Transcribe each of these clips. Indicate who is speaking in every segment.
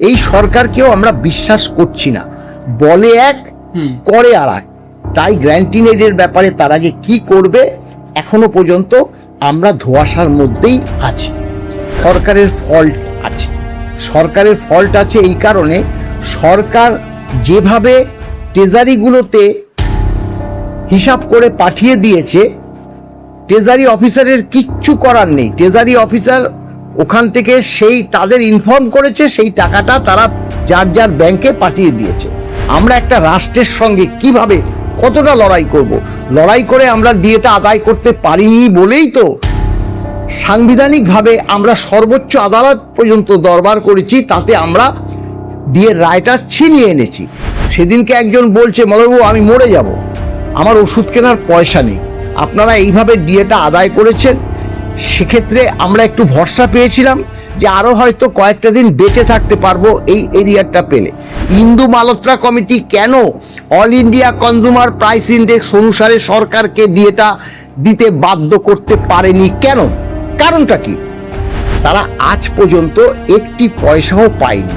Speaker 1: এই সরকারকেও আমরা বিশ্বাস করছি না, বলে এক করে আর এক। তাই গ্র্যান্টিনেডের ব্যাপারে তারা যে কি করবে এখনো পর্যন্ত আমরা ধোঁয়াশার মধ্যেই আছি। সরকারের ফল্ট আছে, সরকারের ফল্ট আছে এই কারণে সরকার যেভাবে ট্রেজারিগুলোতে হিসাব করে পাঠিয়ে দিয়েছে, ট্রেজারি অফিসারের কিচ্ছু করার নেই। ট্রেজারি অফিসার ওখান থেকে সেই তাদের ইনফর্ম করেছে, সেই টাকাটা তারা যার যার ব্যাংকে পাঠিয়ে দিয়েছে। আমরা একটা রাষ্ট্রের সঙ্গে কিভাবে কতটা লড়াই করব? লড়াই করে আমরা ডিএটা আদায় করতে পারিনি বলেই তো সাংবিধানিকভাবে আমরা সর্বোচ্চ আদালত পর্যন্ত দরবার করেছি, তাতে আমরা ডিএর রায়টা ছিনিয়ে এনেছি। সেদিনকে একজন বলছে, মলবাবু আমি মরে যাব, আমার ওষুধ কেনার পয়সা নেই, আপনারা এইভাবে ডিএটা আদায় করেছেন। সেক্ষেত্রে আমরা একটু ভরসা পেয়েছিলাম যে আরও হয়তো কয়েকটা দিন বেঁচে থাকতে পারবো এই এরিয়ারটা পেলে। ইন্দু মালহোত্রা কমিটি কেন all India consumer price index অনুসারে সরকারকে ডিএটা দিতে বাধ্য করতে পারেনি? কেন? কারণটা কি? তারা আজ পর্যন্ত একটি পয়সাও পায়নি,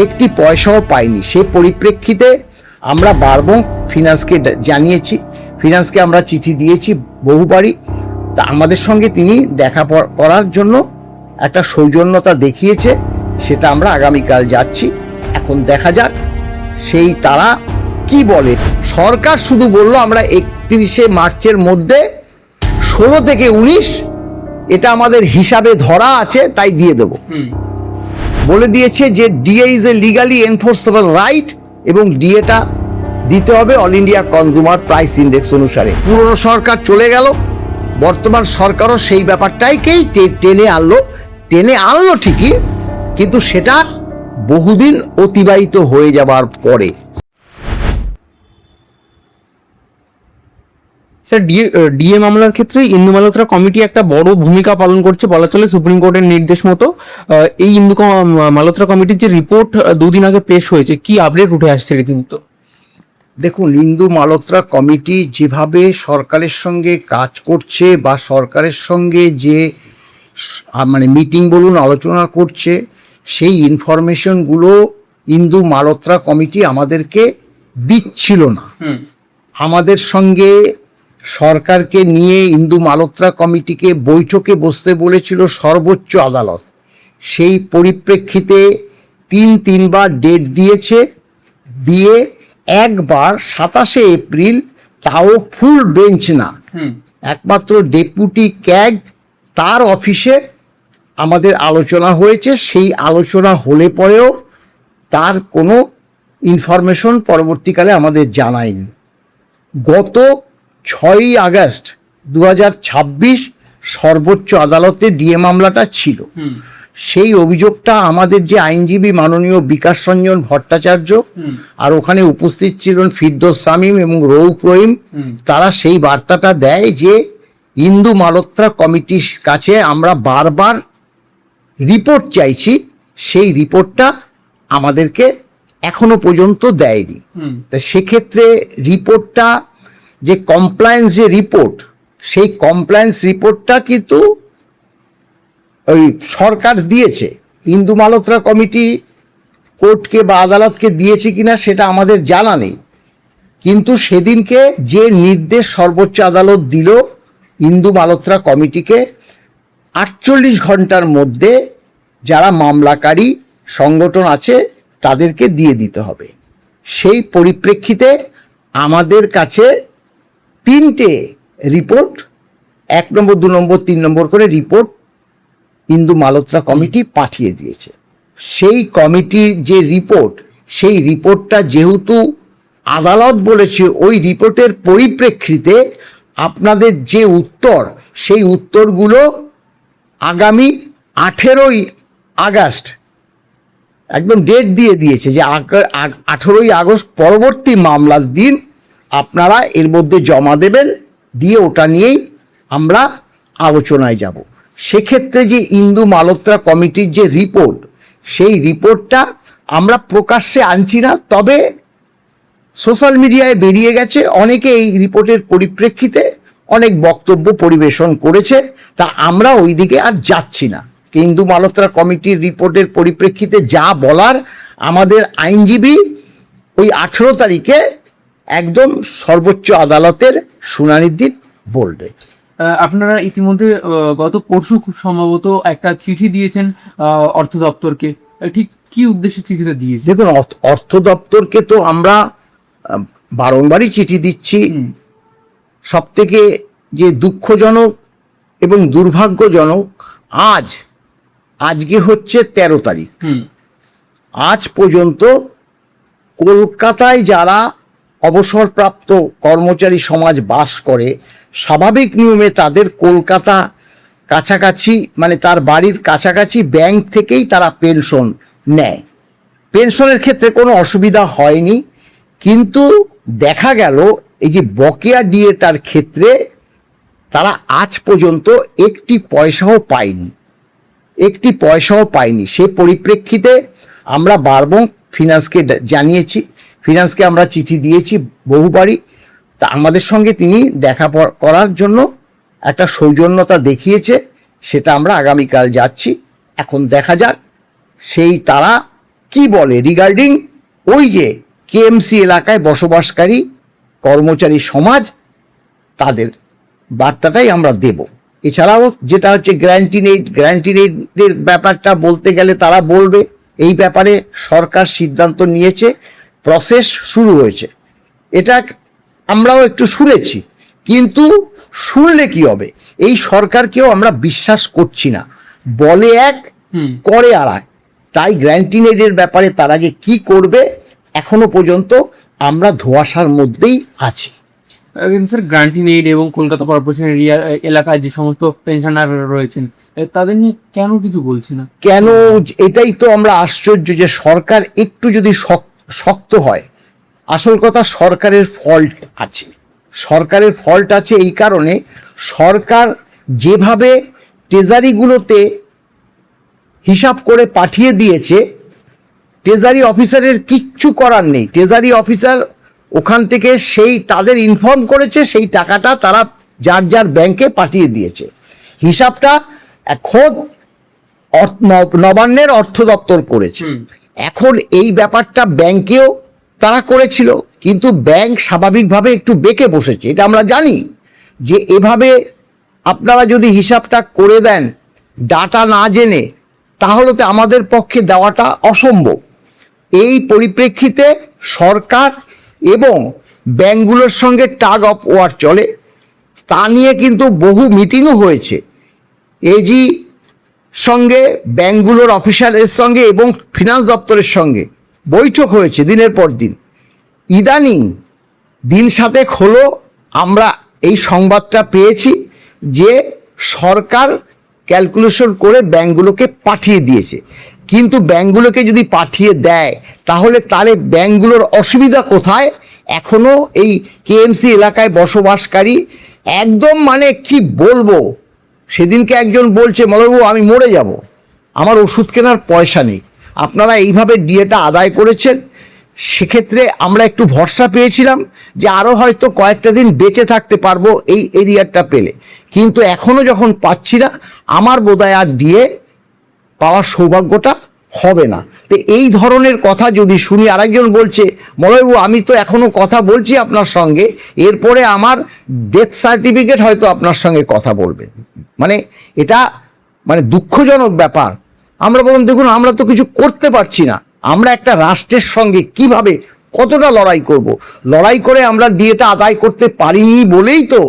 Speaker 1: একটি পয়সাও পায়নি। সে পরিপ্রেক্ষিতে আমরা বারবার ফিনান্সকে জানিয়েছি, ফিনান্সকে আমরা চিঠি দিয়েছি বহুবারই। তা আমাদের সঙ্গে তিনি দেখা করার জন্য একটা সৌজন্যতা দেখিয়েছে, সেটা আমরা আগামীকাল যাচ্ছি। এখন দেখা যাক সেই তারা কি বলে। সরকার শুধু বলল আমরা 31শে মার্চের মধ্যে 16 থেকে 19 এটা আমাদের হিসাবে ধরা আছে, তাই দিয়ে দেব। বলে দিয়েছে যে DA is a legally enforceable right এবং ডিএটা দিতে হবে all India consumer price index অনুসারে। পুরনো সরকার চলে গেল, বর্তমান সরকারও সেই ব্যাপারটাকেই টেনে আনলো ঠিকই, কিন্তু সেটা বহুদিন অতিবাহিত হয়ে যাবার পরে।
Speaker 2: স্যার, ডিএ মামলার ক্ষেত্রে ইন্দু মালহোত্রা কমিটি একটা বড় ভূমিকা পালন করছে বলা চলে। সুপ্রিম কোর্টের নির্দেশ মতো এই ইন্দু মালহোত্রা কমিটির যে রিপোর্ট দুদিন আগে পেশ হয়েছে, কি আপডেট উঠে আসছে রীতিমতো?
Speaker 1: দেখুন, ইন্দু মালহোত্রা কমিটি যেভাবে সরকারের সঙ্গে কাজ করছে বা সরকারের সঙ্গে যে মিটিং বলুন আলোচনা করছে, সেই ইনফরমেশনগুলো ইন্দু মালহোত্রা কমিটি আমাদেরকে দিচ্ছিল না। আমাদের সঙ্গে সরকারকে নিয়ে ইন্দু মালহোত্রা কমিটিকে বৈঠকে বসতে বলেছিল সর্বোচ্চ আদালত। সেই পরিপ্রেক্ষিতে তিনবার ডেট দিয়েছে, দিয়ে একবার 27শে এপ্রিল, তাও ফুল বেঞ্চ না, একমাত্র ডেপুটি ক্যাগ তার অফিসে আমাদের আলোচনা হয়েছে। সেই আলোচনা হলে পরেও তার কোনো ইনফরমেশন পরবর্তীকালে আমাদের জানায়নি। গত 6ই আগস্ট 2026 সর্বোচ্চ আদালতে ডিএ মামলাটা ছিল। সেই অভিযোগটা আমাদের যে আইনজীবী মাননীয় বিকাশ রঞ্জন ভট্টাচার্য আর ওখানে উপস্থিত ছিলেন ফিরদৌস শামীম এবং রউফ রহিম, তারা সেই বার্তাটা দেয় যে ইন্দু মালহোত্রা কমিটির কাছে আমরা বারবার রিপোর্ট চাইছি, সেই রিপোর্টটা আমাদেরকে এখনো পর্যন্ত দেয়নি। তা সেক্ষেত্রে রিপোর্টটা যে কমপ্লায়েন্স যে রিপোর্ট, সেই কমপ্লায়েন্স রিপোর্টটা কিন্তু ওই সরকার দিয়েছে। ইন্দু মালহোত্রা কমিটি কোর্টকে বা আদালতকে দিয়েছে কিনা সেটা আমাদের জানা নেই, কিন্তু সেদিনকে যে নির্দেশ সর্বোচ্চ আদালত দিল ইন্দু মালহোত্রা কমিটিকে 48 ঘন্টার মধ্যে যারা মামলাকারী সংগঠন আছে তাদেরকে দিয়ে দিতে হবে। সেই পরিপ্রেক্ষিতে আমাদের কাছে 3টে রিপোর্ট, 1 নম্বর 2 নম্বর 3 নম্বর করে রিপোর্ট ইন্দু মালহোত্রা কমিটি পাঠিয়ে দিয়েছে। সেই কমিটির যে রিপোর্ট, সেই রিপোর্টটা যেহেতু আদালত বলেছে, ওই রিপোর্টের পরিপ্রেক্ষিতে আপনাদের যে উত্তর, সেই উত্তরগুলো আগামী 18ই আগস্ট একদম ডেট দিয়ে দিয়েছে যে 18ই আগস্ট পরবর্তী মামলার দিন আপনারা এর মধ্যে জমা দেবেন, দিয়ে ওটা নিয়েই আমরা আলোচনায় যাব। সেক্ষেত্রে যে ইন্দু মালহোত্রা কমিটির যে রিপোর্ট, সেই রিপোর্টটা আমরা প্রকাশ্যে আনছি না, তবে সোশ্যাল মিডিয়ায় বেরিয়ে গেছে। অনেকে এই রিপোর্টের পরিপ্রেক্ষিতে অনেক বক্তব্য পরিবেশন করেছে, তা আমরা ওই দিকে আর যাচ্ছি না। ইন্দু মালহোত্রা কমিটির রিপোর্টের পরিপ্রেক্ষিতে যা বলার আমাদের আইনজীবী ওই 18 তারিখে একদম সর্বোচ্চ আদালতের শুনানির দিন বলবে।
Speaker 2: আপনারা ইতিমধ্যে গত পরশু খুব সম্ভবত একটা চিঠি দিয়েছেন অর্থ দপ্তরকে, ঠিক কি উদ্দেশ্যে চিঠিটা দিয়েছেন?
Speaker 1: দেখুন, অর্থ দপ্তরকে তো আমরা বারংবারই চিঠি দিচ্ছি। সব থেকে যে দুঃখজনক এবং দুর্ভাগ্যজনক, আজকে হচ্ছে 13 তারিখ, আজ পর্যন্ত কলকাতায় যারা অবসরপ্রাপ্ত কর্মচারী সমাজ বাস করে, স্বাভাবিক নিয়মে তাদের কলকাতা কাছাকাছি, মানে তার বাড়ির কাছাকাছি ব্যাংক থেকেই তারা পেনশন নেয়। পেনশনের ক্ষেত্রে কোনো অসুবিধা হয়নি, কিন্তু দেখা গেল এই যে বকেয়া ডিএটার ক্ষেত্রে তারা আজ পর্যন্ত একটি পয়সাও পায়নি। সে পরিপ্রেক্ষিতে আমরা বারবার ফিনান্সকে জানিয়েছি, ফিনান্সকে আমরা চিঠি দিয়েছি বহুবারই। তা আমাদের সঙ্গে তিনি দেখা করার জন্য একটা সৌজন্যতা দেখিয়েছে, সেটা আমরা আগামীকাল যাচ্ছি। এখন দেখা যাক সেই তারা কি বলে রিগার্ডিং ওই যে কেএমসি এলাকায় বসবাসকারী কর্মচারী সমাজ, তাদের বার্তাটাই আমরা দেব। এছাড়াও যেটা হচ্ছে গ্যারান্টি এইডের ব্যাপারটা বলতে গেলে তারা বলবে এই ব্যাপারে সরকার সিদ্ধান্ত নিয়েছে, প্রসেস শুরু হয়েছে। এটা আমরাও একটু শুনেছি, কিন্তু শুনলে কি হবে, এই সরকারকেও আমরা বিশ্বাস করছি না, বলে এক করে আর এক। তাই গ্যারান্টি এইডের ব্যাপারে তারা যে কি করবে এখনো পর্যন্ত আমরা ধোঁয়াশার মধ্যেই আছি।
Speaker 2: স্যার, গ্রান্টিন এইড এবং কলকাতা কর্পোরেশনের এলাকায় যে সমস্ত পেনশনার রয়েছেন তাদের নিয়ে কেন কিছু বলছে না?
Speaker 1: কেন, এটাই তো আমরা আশ্চর্য যে সরকার একটু যদি শক্ত হয়। আসল কথা, সরকারের ফল্ট আছে এই কারণে, সরকার যেভাবে ট্রেজারিগুলোতে হিসাব করে পাঠিয়ে দিয়েছে, ট্রেজারি অফিসারের কিচ্ছু করার নেই। ট্রেজারি অফিসার ওখান থেকে সেই তাদের ইনফর্ম করেছে, সেই টাকাটা তারা যার যার ব্যাংকে পাঠিয়ে দিয়েছে। হিসাবটা এখন নবান্নের অর্থ দপ্তর করেছে। এখন এই ব্যাপারটা ব্যাংকেও তারা করেছিল, কিন্তু ব্যাংক স্বাভাবিকভাবে একটু বেঁকে বসেছে। এটা আমরা জানি যে এভাবে আপনারা যদি হিসাবটা করে দেন ডাটা না জেনে, তাহলে তো আমাদের পক্ষে দেওয়াটা অসম্ভব। এই পরিপ্রেক্ষিতে সরকার এবং ব্যাংকগুলোর সঙ্গে টাগ অফ ওয়ার চলে, তা নিয়ে কিন্তু বহু মিটিংও হয়েছে এজি সঙ্গে, ব্যাংকগুলোর অফিসারের সঙ্গে এবং ফিনান্স দপ্তরের সঙ্গে বৈঠক হয়েছে দিনের পর দিন। ইদানিং দিন 7 হলো আমরা এই সংবাদটা পেয়েছি যে সরকার ক্যালকুলেশন করে ব্যাংকগুলোকে পাঠিয়ে দিয়েছে। কিন্তু ব্যাংকগুলোকে যদি পাঠিয়ে দেয় তাহলে ব্যাংকগুলোর অসুবিধা কোথায়? এখনো এই কেএমসি এলাকায় বসবাসকারী একদম, মানে কি বলবো, সেদিনকে একজন বলছে মলয়বাবু আমি মরে যাব, আমার ওষুধ কেনার পয়সা নেই। আপনারা এইভাবে ডিএটা আদায় করেছেন, সেক্ষেত্রে আমরা একটু ভরসা পেয়েছিলাম যে আরও হয়তো কয়েকটা দিন বেঁচে থাকতে পারবো এই এরিয়ারটা পেলে, কিন্তু এখনও যখন পাচ্ছি না, আমার বোধহয় আর ডিএ পাওয়ার সৌভাগ্যটা হবে না। তো এই ধরনের কথা যদি শুনি, আরেকজন বলছে মলয়বাবু আমি তো এখনো কথা বলছি আপনার সঙ্গে, এরপরে আমার ডেথ সার্টিফিকেট হয়তো আপনার সঙ্গে কথা বলবে। মানে এটা দুঃখজনক ব্যাপার। আমরা বলুন, দেখুন আমরা তো কিছু করতে পারছি না, আমরা একটা রাষ্ট্রের সঙ্গে কিভাবে কতটা লড়াই করব? লড়াই করে আমরা ডিএটা আদায় করতে পারিনি বলেই তো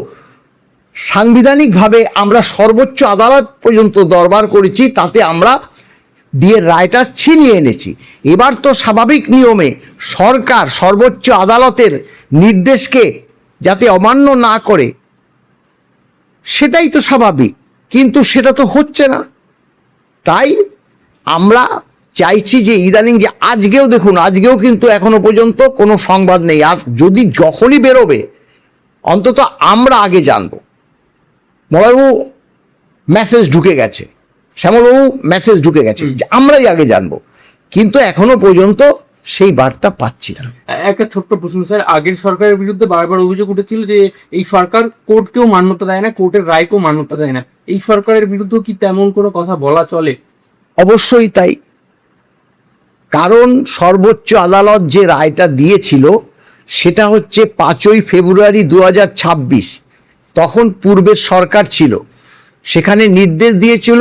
Speaker 1: সাংবিধানিকভাবে আমরা সর্বোচ্চ আদালত পর্যন্ত দরবার করেছি, তাতে আমরা ডিএর রায়টা ছিনিয়ে এনেছি। এবার তো স্বাভাবিক নিয়মে সরকার সর্বোচ্চ আদালতের নির্দেশকে যাতে অমান্য না করে, সেটাই তো স্বাভাবিক, কিন্তু সেটা তো হচ্ছে না। তাই আমরা চাইছি যে ইদানিং যে আজকেও দেখুন, আজকেও কিন্তু এখনো পর্যন্ত কোনো সংবাদ নেই। আর যদি যখনই বেরোবে অন্তত আমরা আগে জানবো। মলয়বাবু মেসেজ ঢুকে গেছে, শ্যামলবাবু মেসেজ ঢুকে গেছে, আমরাই আগে জানবো, কিন্তু এখনো পর্যন্ত সেই বার্তা পাচ্ছি না।
Speaker 2: একটা ছোট্ট প্রশ্ন স্যার, আগের সরকারের বিরুদ্ধে বারবার অভিযোগ উঠেছিল যে এই সরকার কোর্টকেও মান্যতা দেয় না, কোর্টের রায়কেও মান্যতা দেয় না। এই সরকারের বিরুদ্ধে কি তেমন কোনো কথা বলা চলে?
Speaker 1: অবশ্যই তাই, কারণ সর্বোচ্চ আদালত যে রায়টা দিয়েছিল সেটা হচ্ছে 5ই ফেব্রুয়ারি 2026, তখন পূর্বের সরকার ছিল, সেখানে নির্দেশ দিয়েছিল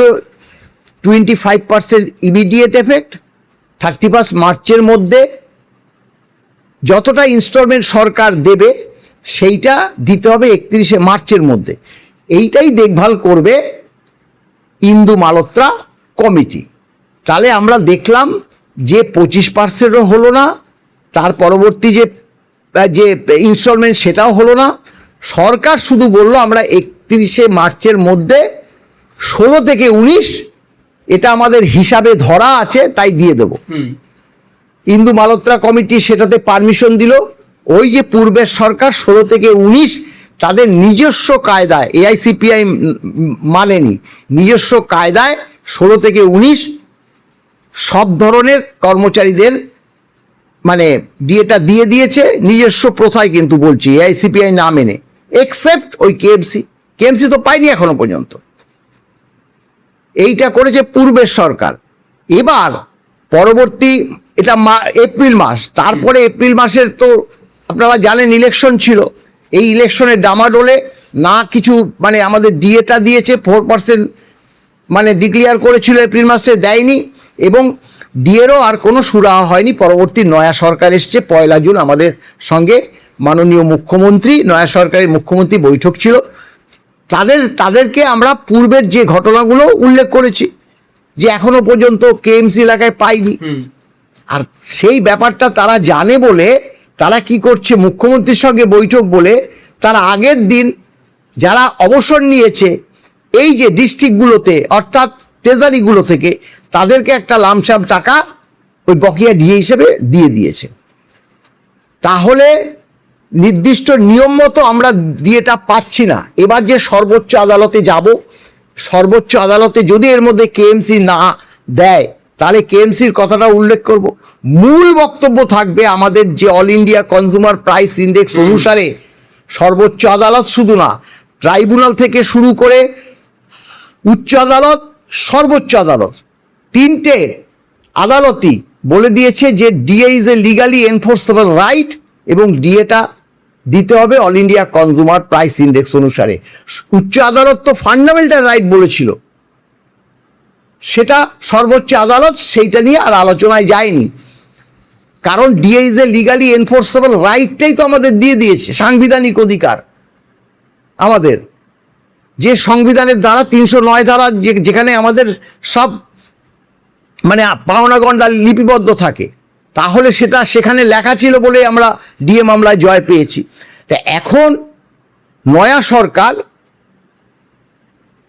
Speaker 1: 25% ইমিডিয়েট এফেক্ট, 31 মার্চের মধ্যে যতটা ইনস্টলমেন্ট সরকার দেবে সেইটা দিতে হবে 31শে মার্চের মধ্যে। এইটাই দেখভাল করবে ইন্দু মালহোত্রা কমিটি। তাহলে আমরা দেখলাম যে 25%ও হলো না, তার পরবর্তী যে ইনস্টলমেন্ট সেটাও হলো না। সরকার শুধু বলল আমরা 31শে মার্চের মধ্যে 16 থেকে 19 এটা আমাদের হিসাবে ধরা আছে তাই দিয়ে দেব। ইন্দু মালহোত্রা কমিটি সেটাতে পারমিশন দিল। ওই যে পূর্বের সরকার 16 থেকে 19 তাদের নিজস্ব কায়দায়, এআইসিপিআই মানেনি, নিজস্ব কায়দায় 16 থেকে 19 সব ধরনের কর্মচারীদের মানে ডিএটা দিয়ে দিয়েছে, নিজস্ব প্রথায় কিন্তু বলছি, এআইসিপিআই না মেনে, এক্সেপ্ট ওই কেএমসি তো পায়নি এখনো পর্যন্ত। এইটা করেছে পূর্বের সরকার। এবার পরবর্তী এটা এপ্রিল মাস, তারপরে এপ্রিল মাসের তো আপনারা জানেন ইলেকশন ছিল। এই ইলেকশনের ডামাডোলে না কিছু মানে আমাদের ডিএটা দিয়েছে 4%, মানে ডিক্লেয়ার করেছিল এপ্রিল মাসে, দেয়নি, এবং ডিএরও আর কোনো সুরাহা হয়নি। পরবর্তী নয়া সরকার এসছে 1 জুন, আমাদের সঙ্গে মাননীয় মুখ্যমন্ত্রী, নয়া সরকারের মুখ্যমন্ত্রী বৈঠক ছিল, তাদেরকে আমরা পূর্বের যে ঘটনাগুলো উল্লেখ করেছি যে এখনো পর্যন্ত কেএমসি এলাকায় পাইনি। আর সেই ব্যাপারটা তারা জানে বলে তারা কি করছে, মুখ্যমন্ত্রীর সঙ্গে বৈঠক বলে তারা আগের দিন যারা অবসর নিয়েছে এই যে ডিস্ট্রিক্টগুলোতে অর্থাৎ ট্রেজারিগুলো থেকে, তাদেরকে একটা লামসাম টাকা ওই বকেয়া ডিএ হিসেবে দিয়ে দিয়েছে। তাহলে নির্দিষ্ট নিয়ম মতো আমরা ডিএটা পাচ্ছি না। এবার যে সর্বোচ্চ আদালতে যাব, সর্বোচ্চ আদালতে যদি এর মধ্যে কেএমসি না দেয় তাহলে কেএমসির কথাটা উল্লেখ করব। মূল বক্তব্য থাকবে আমাদের যে all India consumer price index অনুসারে সর্বোচ্চ আদালত শুধু না, ট্রাইব্যুনাল থেকে শুরু করে উচ্চ আদালত, সর্বোচ্চ আদালত, 3টে আদালতই বলে দিয়েছে যে DA is a legally enforceable right এবং ডিএটা দিতে হবে all India consumer price index অনুসারে। উচ্চ আদালত তো ফান্ডামেন্টাল রাইট বলেছিল, সেটা সর্বোচ্চ আদালত সেইটা নিয়ে আর আলোচনায় যায়নি, কারণ DA is a legally enforceable রাইটটাই তো আমাদের দিয়ে দিয়েছে, সাংবিধানিক অধিকার আমাদের, যে সংবিধানের দ্বারা 309 ধারা যেখানে আমাদের সব মানে পাওনা গণ্ডা লিপিবদ্ধ থাকে। তাহলে সেটা সেখানে লেখা ছিল বলে আমরা ডিএ মামলায় জয় পেয়েছি। তা এখন নয়া সরকার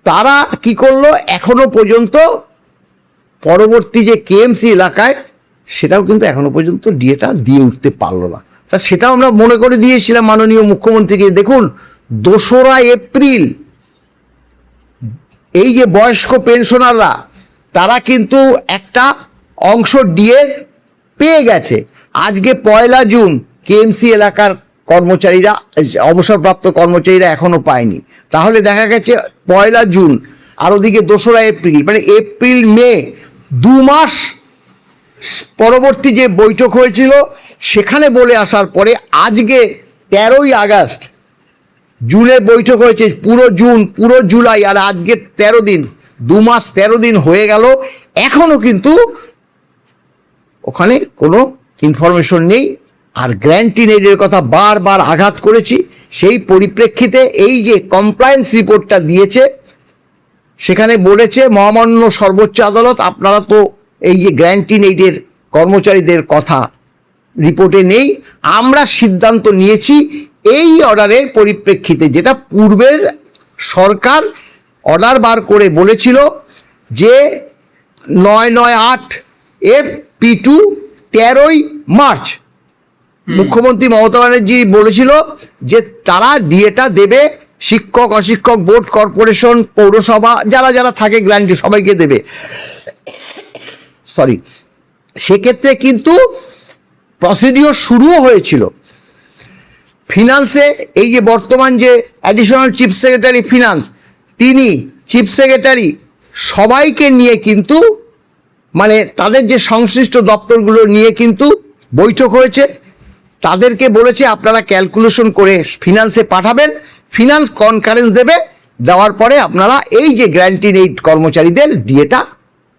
Speaker 1: তারা কি করলো, এখনো পর্যন্ত পরবর্তী যে কেএমসি এলাকায় সেটাও কিন্তু এখনো পর্যন্ত ডিএটা দিয়ে উঠতে পারলো না। তা সেটাও আমরা মনে করে দিয়েছিলাম মাননীয় মুখ্যমন্ত্রীকে, দেখুন 2রা এপ্রিল এই যে বয়স্ক পেনশনাররা তারা কিন্তু একটা অংশ ডিএ পেয়ে গেছে। আজকে 1 জুন কেএমসি এলাকার কর্মচারীরা, অবসরপ্রাপ্ত কর্মচারীরা এখনো পায়নি। তাহলে দেখা গেছে 1 জুন আর ওদিকে 2রা এপ্রিল, মানে এপ্রিল মে 2 মাস পরবর্তী যে বৈঠক হয়েছিল সেখানে বলে আসার পরে আজকে 13ই আগস্ট, জুনে বৈঠক হয়েছে, পুরো জুন পুরো জুলাই আর আজকে 13 দিন, 2 মাস 13 দিন হয়ে গেল, এখনো কিন্তু ওখানে কোনো ইনফরমেশন নেই। আর গ্র্যান্টি নেডের কথা বারবার আঘাত করেছি, সেই পরিপ্রেক্ষিতে এই যে কমপ্লায়েন্স রিপোর্টটা দিয়েছে সেখানে বলেছে মহামান্য সর্বোচ্চ আদালত আপনারা তো এই যে গ্র্যান্টি নেডের কর্মচারীদের কথা রিপোর্টে নেই, আমরা সিদ্ধান্ত নিয়েছি এই অর্ডারের পরিপ্রেক্ষিতে, যেটা পূর্বের সরকার অর্ডার বার করে বলেছিল যে 998 এর P2 13ই মার্চ মুখ্যমন্ত্রী মমতা ব্যানার্জি বলেছিল যে তারা ডিএটা দেবে, শিক্ষক অশিক্ষক বোর্ড কর্পোরেশন পৌরসভা যারা যারা থাকে গ্র্যান্টি সবাইকে দেবে। সরি, সেক্ষেত্রে কিন্তু প্রসিডিওর শুরুও হয়েছিল। ফিনান্সে এই যে বর্তমান যে অ্যাডিশনাল চিফ সেক্রেটারি ফিনান্স, তিনি চিফ সেক্রেটারি সবাইকে নিয়ে কিন্তু মানে তাদের যে সংশ্লিষ্ট দপ্তরগুলো নিয়ে কিন্তু বৈঠক হয়েছে। তাদেরকে বলেছে আপনারা ক্যালকুলেশন করে ফিনান্সে পাঠাবেন, ফিনান্স কনকারেন্স দেবে, দেওয়ার পরে আপনারা এই যে গ্যারান্টিড এইড কর্মচারীদের ডিএটা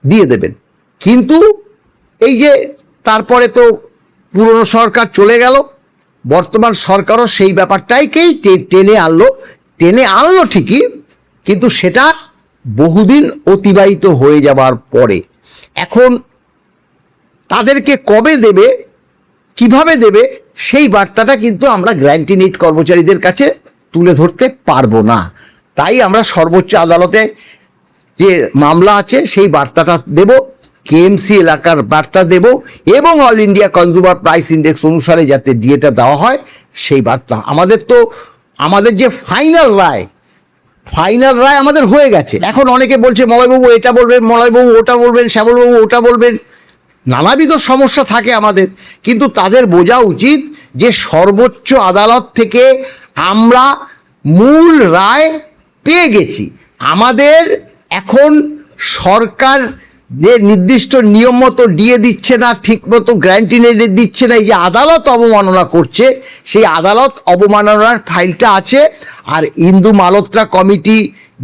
Speaker 1: দিয়ে দেবেন। কিন্তু এই যে তারপরে তো পুরনো সরকার চলে গেল, বর্তমান সরকারও সেই ব্যাপারটাকেই টেনে আনলো ঠিকই, কিন্তু সেটা বহুদিন অতিবাহিত হয়ে যাবার পরে এখন তাদেরকে কবে দেবে, কিভাবে দেবে, সেই বার্তাটা কিন্তু আমরা গ্যারান্টি নিড কর্মচারীদের কাছে তুলে ধরতে পারবো না। তাই আমরা সর্বোচ্চ আদালতে যে মামলা আছে সেই বার্তাটা দেব, কেএমসি এলাকার বার্তা দেব, এবং all India consumer price index অনুসারে যাতে ডিএটা দেওয়া হয় সেই বার্তা। আমাদের যে ফাইনাল রায় আমাদের হয়ে গেছে। এখন অনেকে বলছে মলয়বাবু এটা বলবেন, মলয়বাবু ওটা বলবেন, শ্যামলবাবু ওটা বলবেন, নানাবিধ সমস্যা থাকে আমাদের। কিন্তু তাদের বোঝা উচিত যে সর্বোচ্চ আদালত থেকে আমরা মূল রায় পেয়ে গেছি। আমাদের এখন সরকার যে নির্দিষ্ট নিয়ম মতো ডিএ দিচ্ছে না, ঠিক মতো গ্যারান্টি দিচ্ছে না, এই যে আদালত অবমাননা করছে, সেই আদালত অবমাননার ফাইলটা আছে। আর ইন্দু মালহোত্রা কমিটি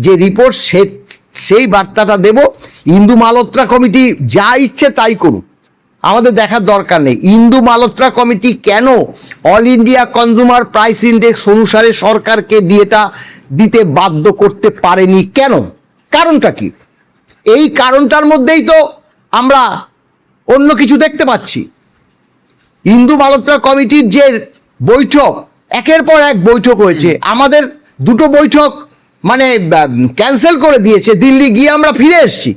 Speaker 1: যে রিপোর্ট সেই বার্তাটা দেব। ইন্দু মালহোত্রা কমিটি যা ইচ্ছে তাই করুক, আমাদের দেখার দরকার নেই। ইন্দু মালহোত্রা কমিটি কেন all India consumer price index অনুসারে সরকারকে ডিএটা দিতে বাধ্য করতে পারেনি, কেন, কারণটা কি? এই কারণটার মধ্যেই তো আমরা অন্য কিছু দেখতে পাচ্ছি। ইন্দু মালহোত্রা কমিটির যে বৈঠক, একের পর এক বৈঠক হয়েছে, আমাদের দুটো বৈঠক মানে ক্যান্সেল করে দিয়েছে। দিল্লি গিয়ে আমরা ফিরে এসেছি,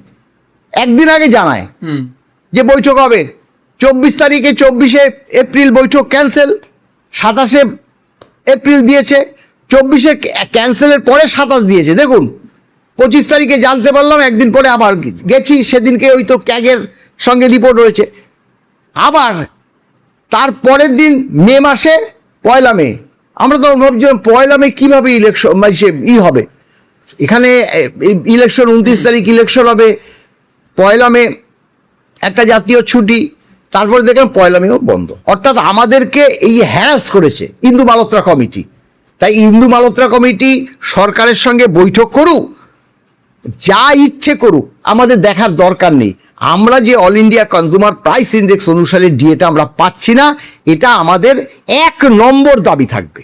Speaker 1: একদিন আগে জানায় যে বৈঠক হবে 24 তারিখে, 24শে এপ্রিল বৈঠক ক্যান্সেল, 27শে এপ্রিল দিয়েছে, 24শে ক্যান্সেলের পরে 27 দিয়েছে। দেখুন 25 তারিখে জানতে পারলাম, একদিন পরে আবার গেছি, সেদিনকে ওই তো ক্যাগের সঙ্গে রিপোর্ট হয়েছে। আবার তার পরের দিন মে মাসে 1 মে, আমরা তো ভাবছিলাম 1 মে কীভাবে ইলেকশন হবে, এখানে ইলেকশন 29 তারিখ ইলেকশন হবে, 1 মে একটা জাতীয় ছুটি, তারপরে দেখলাম 1 মেও বন্ধ। অর্থাৎ আমাদেরকে এই হ্যারাস করেছে ইন্দু মালহোত্রা কমিটি। তাই ইন্দু মালহোত্রা কমিটি সরকারের সঙ্গে বৈঠক করুক, যা ইচ্ছে করুক, আমাদের দেখার দরকার নেই। আমরা যে all India consumer price index অনুসারে ডিএটা আমরা পাচ্ছি না, এটা আমাদের 1 নম্বর দাবি থাকবে।